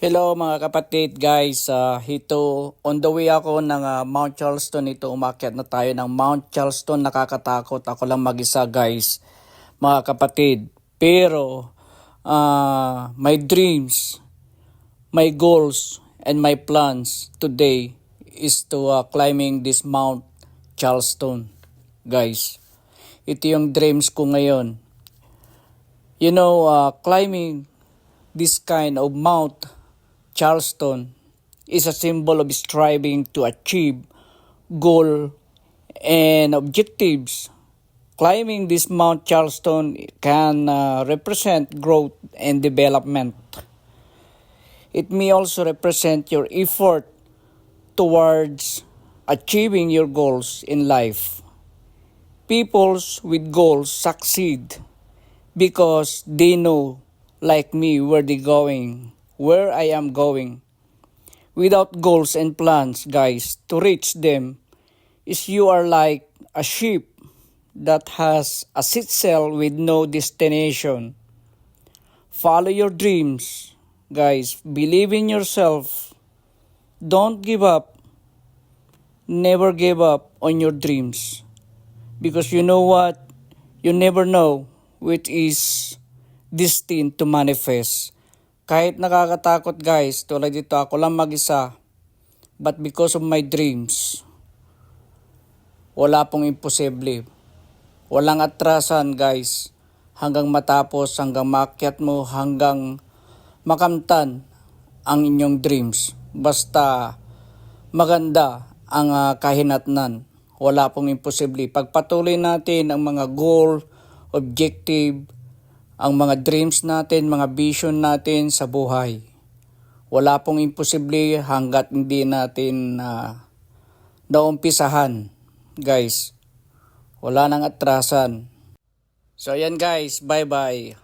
Hello mga kapatid guys, ito on the way ako ng Mount Charleston. Ito umakyat na tayo ng Mount Charleston. Nakakatakot, ako lang mag-isa guys mga kapatid. Pero my dreams, my goals and my plans today is to climbing this Mount Charleston guys. Ito yung dreams ko ngayon. You know, climbing this kind of Mount Charleston is a symbol of striving to achieve goal and objectives. Climbing this Mount Charleston can represent growth and development. It may also represent your effort towards achieving your goals in life. People with goals succeed because they know, like me, where I am going. Without goals and plans, guys, to reach them, is you are like a ship that has a set sail with no destination. Follow your dreams, guys. Believe in yourself. Don't give up. Never give up on your dreams. Because you know what? You never know which is destined to manifest. Kahit nakakatakot guys, tulad dito ako lang mag-isa, but because of my dreams, wala pong imposible. Walang atrasan guys, hanggang matapos, hanggang maakyat mo, hanggang makamtan ang inyong dreams. Basta maganda ang kahinatnan, wala pong imposible. Pagpatuloy natin ang mga goal, objective, ang mga dreams natin, mga vision natin sa buhay. Wala pong imposible hanggat hindi natin naumpisahan. Guys, wala nang atrasan. So ayan guys, bye-bye.